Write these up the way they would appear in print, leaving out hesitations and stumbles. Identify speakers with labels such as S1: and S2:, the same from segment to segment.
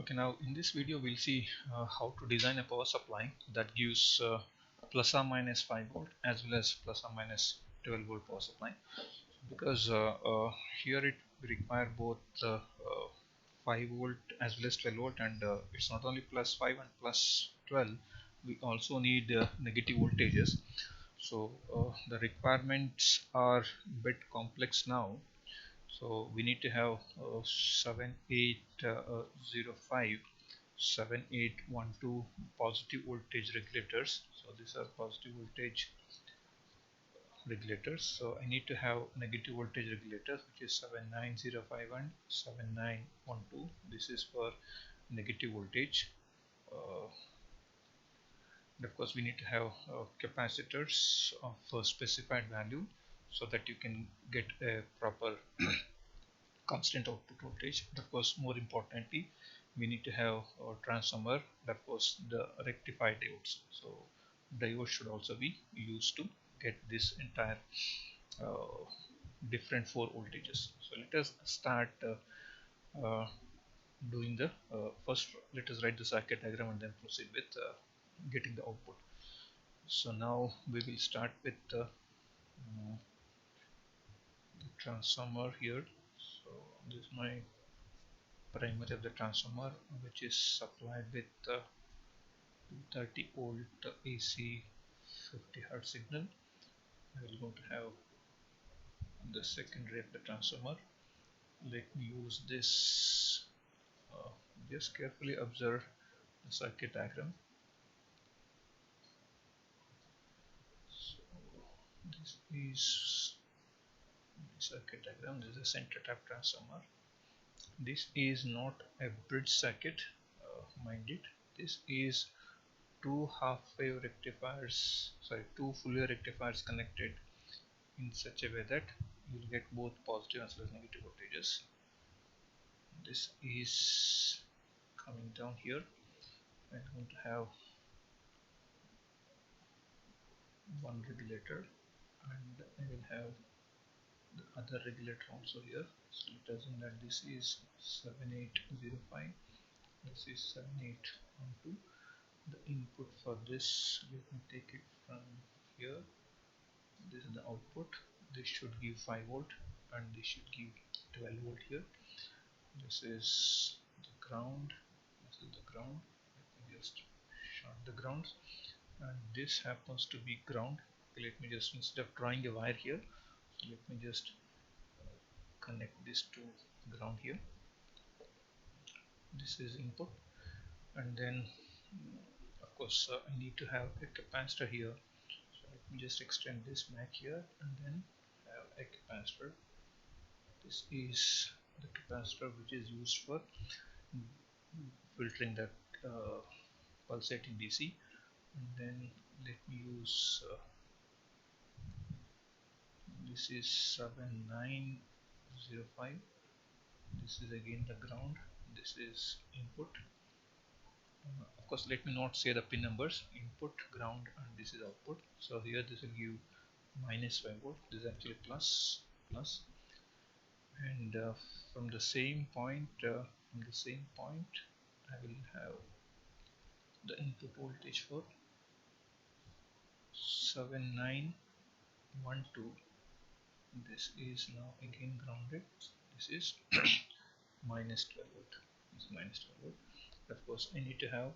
S1: Okay, now in this video we'll see how to design a power supply that gives plus or minus 5 volt as well as plus or minus 12 volt power supply, because here it require both 5 volt as well as 12 volt, and it's not only plus 5 and plus 12, we also need negative voltages. So the requirements are a bit complex now. So we need to have 7805 7812 positive voltage regulators. So these are positive voltage regulators. So I need to have negative voltage regulators, which is 79051 and 7912. This is for negative voltage. And of course we need to have capacitors of a specified value so that you can get a proper constant output voltage. But of course, more importantly, we need to have a transformer, that was the rectified diodes. So diodes should also be used to get this entire uh, different four voltages. So let us start doing the first. Let us write the circuit diagram and then proceed with getting the output. So now we will start with the transformer here. So this is my primary of the transformer, which is supplied with 230 volt AC 50 Hz signal. I will going to have the secondary of the transformer. Let me use this. Just carefully observe the circuit diagram. So this is the circuit diagram. This is a center tap transformer. This is not a bridge circuit, mind it. This is two half-wave rectifiers, sorry, two full-wave rectifiers connected in such a way that you will get both positive as well as negative voltages. This is coming down here. I'm going to have one regulator, and I will have the other regulator also here. So let us assume that this is 7805, this is 7812. The input for this, let me take it from here. This is the output. This should give 5 volt and this should give 12 volt here. This is the ground. This is the ground. Let me just short the grounds, and this happens to be ground. Okay, let me just, instead of drawing a wire here, so let me just connect this to ground here. This is input, and then of course I need to have a capacitor here. So let me just extend this back here and then have a capacitor. This is the capacitor which is used for filtering that pulsating DC. And then let me use this is 7905. This is again the ground. This is input. Of course, let me not say the pin numbers: input, ground, and this is output. So here this will give minus 5 volt. This is actually plus. And from the same point, I will have the input voltage for 7912. This is now again grounded. This is minus 12 volt. This is minus 12 volt. Of course, I need to have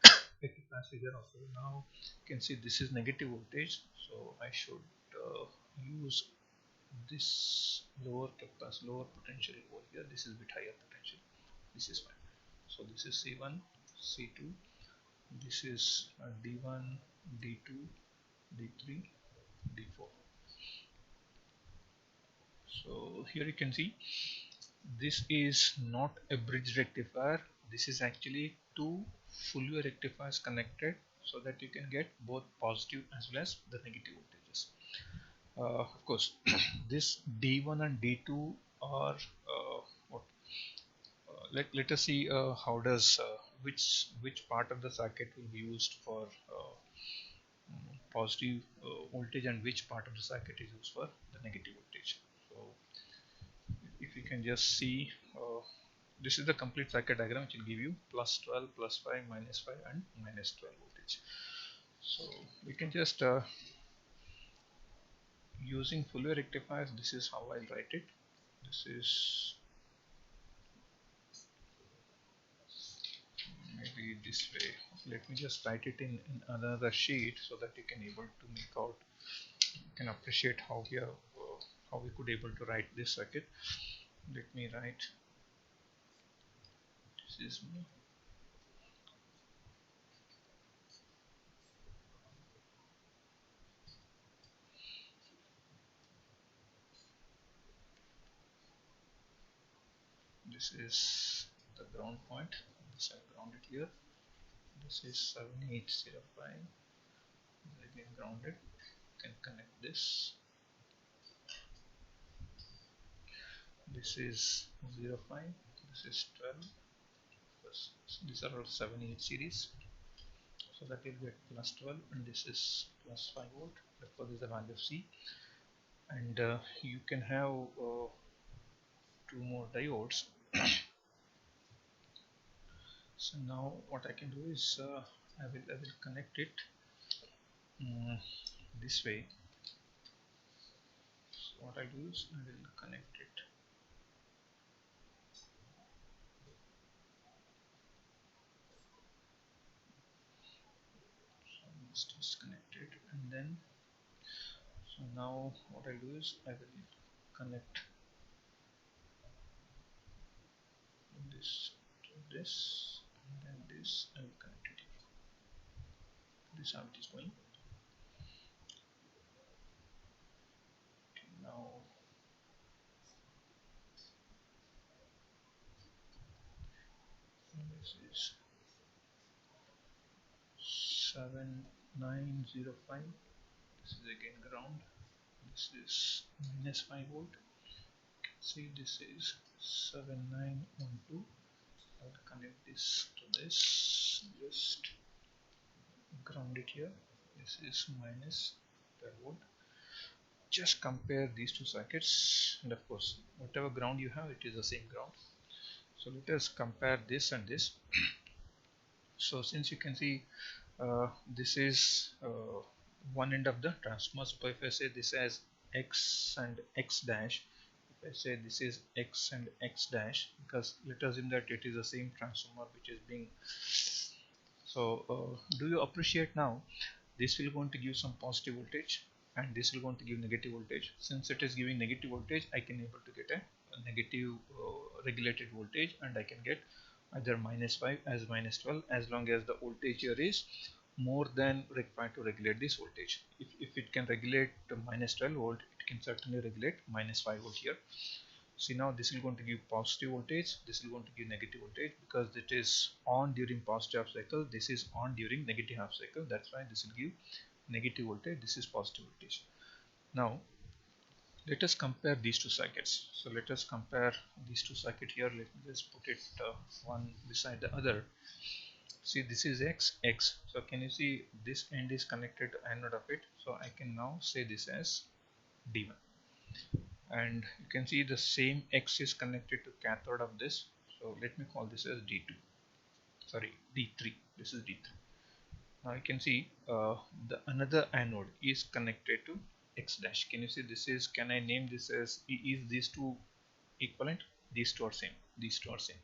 S1: a capacitor also. Now you can see this is negative voltage, so I should use this lower potential over here. This is a bit higher potential. This is fine. So this is C1, C2. This is D1, D2, D3, D4. So here you can see this is not a bridge rectifier. This is actually two full-wave rectifiers connected so that you can get both positive as well as the negative voltages. Of course, this D1 and D2 are what? Let us see how does which part of the circuit will be used for positive voltage and which part of the circuit is used for the negative voltage. So if you can just see this is the complete circuit diagram which will give you plus 12, plus 5, minus 5 and minus 12 voltage. So we can just using full wave rectifiers, this is how I'll write it. This is maybe this way. Let me just write it in another sheet so that you can able to make out, you can appreciate how we are how we could able to write this circuit. Let me write, this is this is the ground point. This I ground it here. This is 7805. Again grounded. You can connect this. This is 05. This is 12. These are all 7-8 series. So that will get plus 12, and this is plus 5 volt. Therefore, this is the value of C. And you can have two more diodes. So now what I can do is I will connect it this way. So what I do is I will connect it. So let's disconnect it, and then so now what I do is I will connect this to this, and then this I will connect it here. This is how it is going. Okay, now this is 7905. This is again ground. This is minus 5 volt. See, this is 7912. I'll connect this to this. Just ground it here. This is minus 12 volt. Just compare these two circuits, and of course, whatever ground you have, it is the same ground. So let us compare this and this. So since you can see this is one end of the transformer, so if I say this as x and x dash, if I say this is x and x dash, because let us assume that it is the same transformer which is being, so do you appreciate now, this will going to give some positive voltage and this will going to give negative voltage. Since it is giving negative voltage, I can able to get a negative regulated voltage, and I can get either minus 5 as minus 12, as long as the voltage here is more than required to regulate this voltage. If it can regulate minus 12 volt, it can certainly regulate minus 5 volt here. See, now this is going to give positive voltage, this is going to give negative voltage, because it is on during positive half cycle, this is on during negative half cycle. That's why this will give negative voltage, this is positive voltage. Now let us compare these two circuits. So let us compare these two circuits here. Let me just put it one beside the other. See, this is x, x. So can you see this end is connected to anode of it? So I can now say this as D1. And you can see the same x is connected to cathode of this. So let me call this as D2. Sorry, D3. This is D3. Now you can see the another anode is connected to x dash. Can you see this is, can I name this as, is these two equivalent? These two are same. These two are same.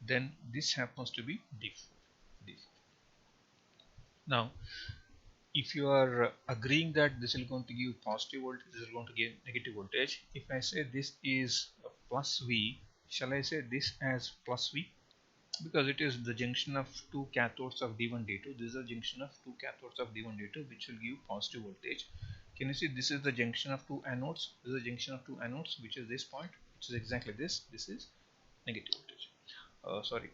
S1: Then this happens to be D4. D4. Now if you are agreeing that this is going to give positive voltage, this is going to give negative voltage. If I say this is plus V, shall I say this as plus V? Because it is the junction of two cathodes of D1 D2. This is the junction of two cathodes of D1 D2, which will give positive voltage. Can you see this is the junction of two anodes? This is the junction of two anodes, which is this point, which is exactly this. This is negative voltage. Sorry,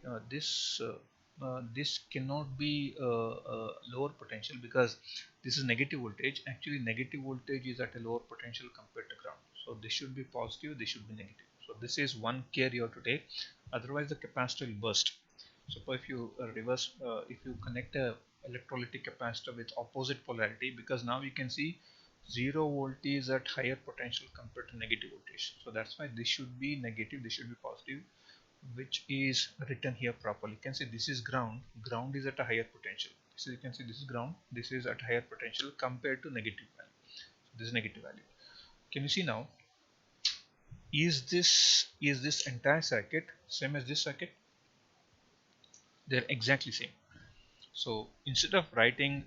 S1: this cannot be lower potential, because this is negative voltage. Actually, negative voltage is at a lower potential compared to ground. So this should be positive, this should be negative. So this is one care you have to take. Otherwise, the capacitor will burst. So if you if you connect a electrolytic capacitor with opposite polarity, because now you can see 0 volt is at higher potential compared to negative voltage. So that's why this should be negative, this should be positive. which is written here properly. You can see this is ground. Ground is at a higher potential. So you can see this is ground. This is at higher potential compared to negative value. So this is negative value. Can you see now? Is this entire circuit same as this circuit? They're exactly same. So instead of writing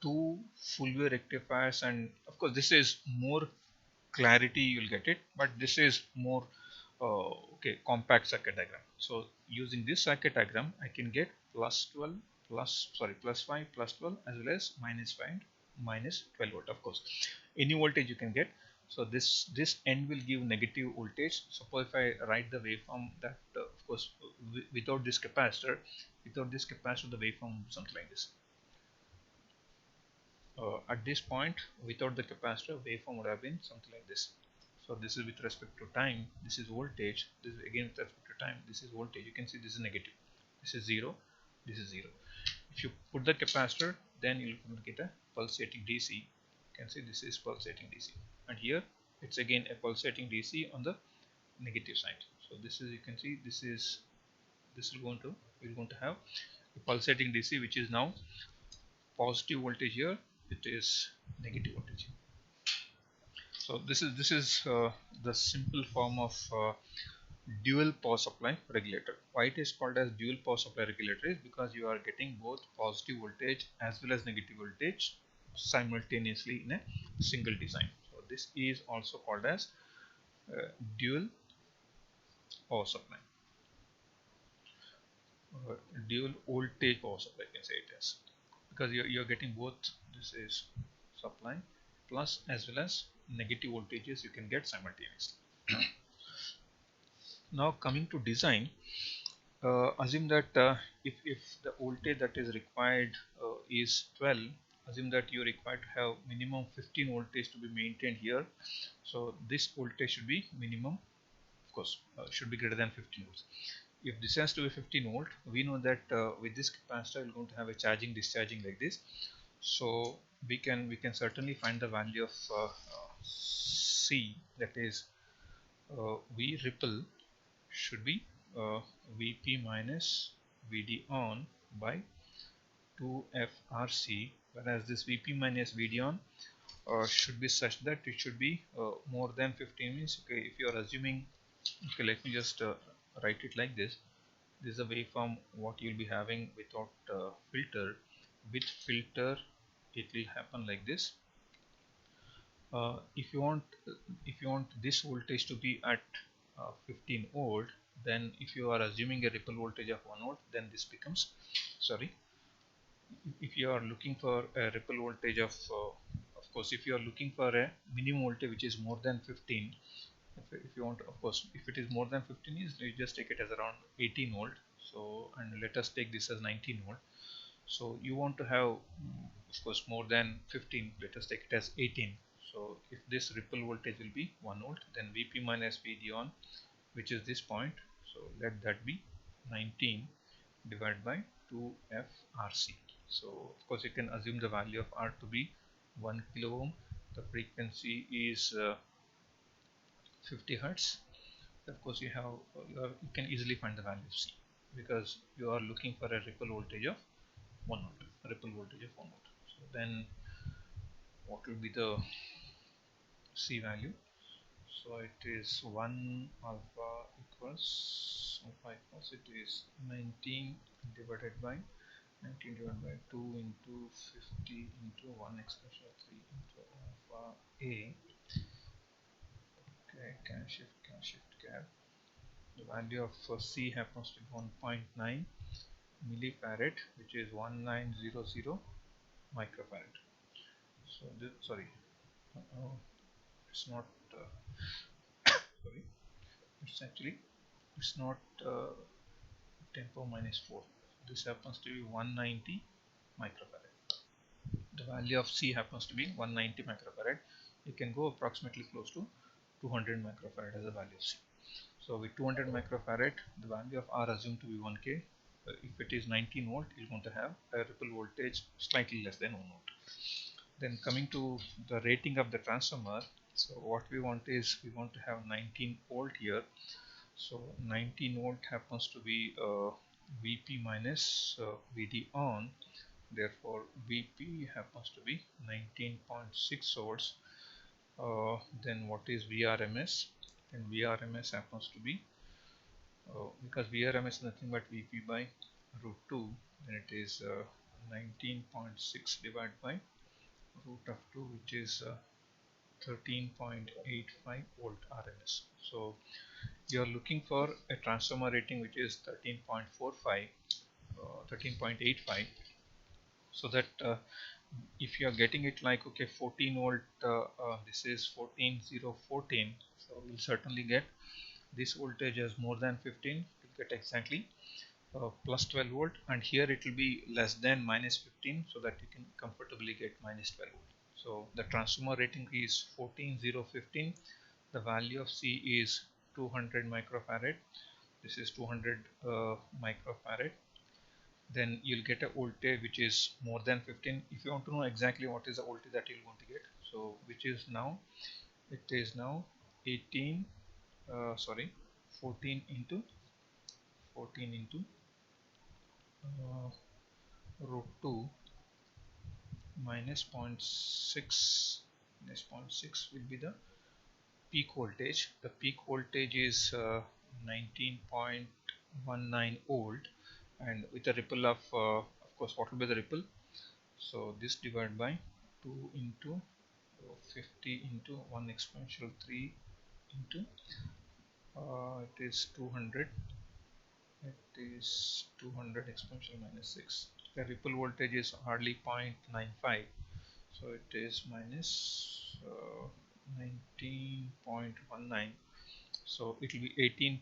S1: two full wave rectifiers, and of course this is more clarity, you'll get it, but this is more okay, compact circuit diagram. So using this circuit diagram I can get plus 12 plus 5 plus 12 as well as minus 5 and minus 12 volt. Of course any voltage you can get. So this end will give negative voltage. Suppose if I write the waveform that of course without this capacitor, the waveform something like this. At this point without the capacitor, waveform would have been something like this. So this is with respect to time, this is voltage, this is again with respect to time, this is voltage. You can see this is negative, this is 0, this is 0. If you put the capacitor, then you will get a pulsating DC. You can see this is pulsating DC, and here it's again a pulsating DC on the negative side. So this is, you can see this is we're going to have a pulsating DC which is now positive voltage here, it is negative voltage. So this is the simple form of dual power supply regulator. Why it is called as dual power supply regulator is because you are getting both positive voltage as well as negative voltage simultaneously in a single design. So this is also called as dual power supply, dual voltage power supply, you can say it as, because you're getting both. This is supply plus as well as negative voltages you can get simultaneously. Now coming to design, assume that if the voltage that is required is 12, assume that you require to have minimum 15 voltage to be maintained here. So this voltage should be minimum, of course, should be greater than 15 volts. If this has to be 15 volt, we know that with this capacitor we're going to have a charging discharging like this. So we can certainly find the value of C, that is V ripple should be Vp minus Vd on by 2FRC, whereas this Vp minus Vd on should be such that it should be more than 15. Means, okay, if you are assuming, okay, let me just write it like this. This is a waveform what you will be having without filter. With filter it will happen like this. If you want this voltage to be at 15 volt, then if you are assuming a ripple voltage of 1 volt, then this becomes, sorry, if you are looking for a ripple voltage of course if you are looking for a minimum voltage which is more than 15, if you want, of course if it is more than 15 is, you just take it as around 18 volt. So, and let us take this as 19 volt. So you want to have of course more than 15, let us take it as 18. So if this ripple voltage will be 1 volt, then Vp minus Vd on, which is this point, so let that be 19 divided by 2FRC. So of course you can assume the value of R to be 1 kilo ohm. The frequency is 50 hertz. Of course you can easily find the value of C, because you are looking for a ripple voltage of 1 volt. So then what will be the C value? So it is 1 alpha equals it is 19 divided by 2 into 50 into 1 expression 3 into alpha A. Okay, can shift cap. The value of C happens to be 1.9 millifarad, which is 1900 microfarad. So this, sorry, it's not sorry, it's not 10 power minus 4. This happens to be 190 microfarad. The value of C happens to be 190 microfarad. You can go approximately close to 200 microfarad as the value of C. So with 200 microfarad, the value of R assumed to be 1K. If it is 19 volt, you're going to have a ripple voltage slightly less than 1 volt. Then coming to the rating of the transformer, so what we want is we want to have 19 volt here. So 19 volt happens to be VP minus VD on, therefore VP happens to be 19.6 volts. Then what is VRMS? Then VRMS happens to be because VRMS is nothing but VP by root 2, then it is 19.6 divided by root of 2, which is 13.85 volt RMS. So you are looking for a transformer rating which is 13.45, 13.85, so that if you are getting it like, okay, 14 volt, this is 14014, so we'll certainly get this voltage as more than 15, we'll get exactly plus 12 volt, and here it will be less than minus 15, so that you can comfortably get minus 12 volt. So the transformer rating is 14015. The value of C is 200 microfarad. This is 200 microfarad. Then you'll get a voltage which is more than 15. If you want to know exactly what is the voltage that you're going to get, so which is now, it is now 18, 14 into uh, root 2 minus 0.6, minus 0.6 will be the peak voltage. The peak voltage is 19.19 volt, and with a ripple of course, what will be the ripple? So this divided by 2 into 50 into 1 exponential 3 into it is 200. It is 200 exponential minus 6. The ripple voltage is hardly 0.95, so it is minus 19.19, so it will be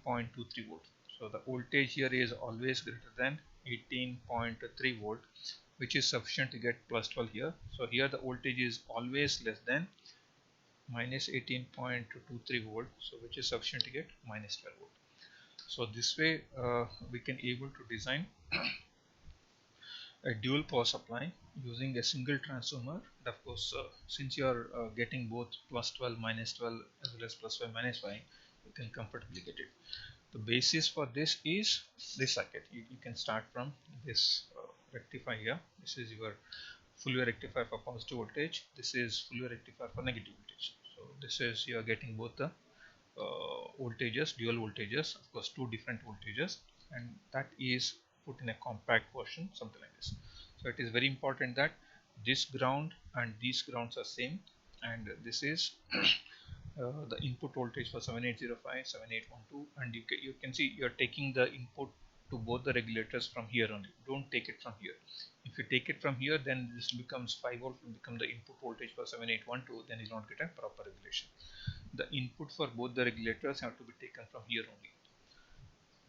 S1: 18.23 volt. So the voltage here is always greater than 18.3 volt, which is sufficient to get plus 12 here. So here the voltage is always less than minus 18.23 volt, so which is sufficient to get minus 12 volt. So this way we can able to design a dual power supply using a single transformer. And of course, since you are getting both plus 12 minus 12 as well as plus 5 minus 5, you can comfortably get it. The basis for this is this circuit. You can start from this rectifier here. This is your full wave rectifier for positive voltage. This is full wave rectifier for negative voltage. So this is, you are getting both the voltages, dual voltages, of course two different voltages, and that is put in a compact version, something like this. So it is very important that this ground and these grounds are same, and this is the input voltage for 7805, 7812, and you can see you are taking the input to both the regulators from here only. Don't take it from here. If you take it from here, then this becomes 5 volt, will become the input voltage for 7812, then you will not get a proper regulation. The input for both the regulators have to be taken from here only.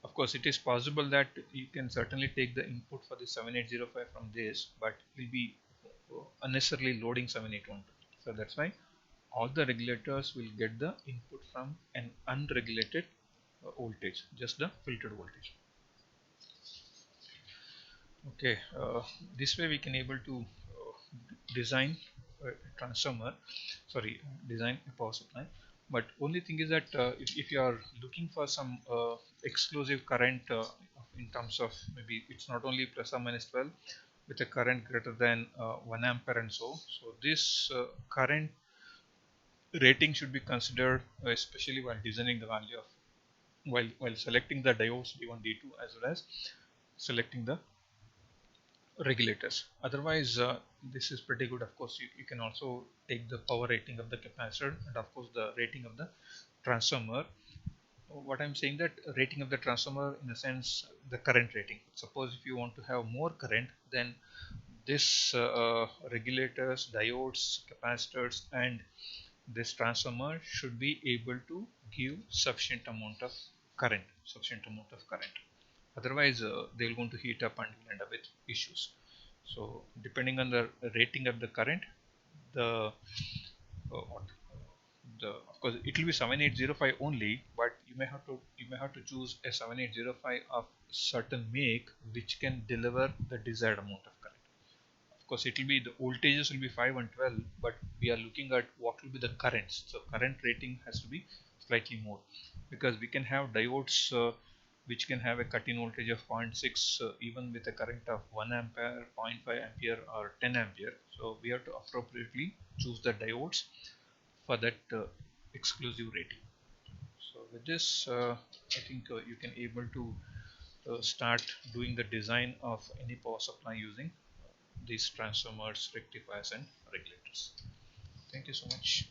S1: Of course, it is possible that you can certainly take the input for the 7805 from this, but it will be unnecessarily loading 7812. So that's why all the regulators will get the input from an unregulated voltage, just the filtered voltage. Okay, this way we can able to design a transformer, design a power supply. But only thing is that if you are looking for some exclusive current in terms of, maybe it's not only plus or minus 12, with a current greater than 1 ampere and so this current rating should be considered, especially while designing the value of, while selecting the diodes D1 D2 as well as selecting the regulators. Otherwise this is pretty good. Of course, you can also take the power rating of the capacitor and of course the rating of the transformer. What I'm saying, that rating of the transformer in the sense the current rating. Suppose if you want to have more current, then this regulators, diodes, capacitors and this transformer should be able to give sufficient amount of current, otherwise they're going to heat up and end up with issues. So depending on the rating of the current, the of course it will be 7805 only, but you may have to choose a 7805 of certain make which can deliver the desired amount of current. Of course, it will be, the voltages will be 5 and 12, but we are looking at what will be the currents. So current rating has to be slightly more, because we can have diodes which can have a cut-in voltage of 0.6 even with a current of 1 ampere, 0.5 ampere or 10 ampere. So we have to appropriately choose the diodes for that exclusive rating. So with this I think you can able to start doing the design of any power supply using these transformers, rectifiers and regulators. Thank you so much.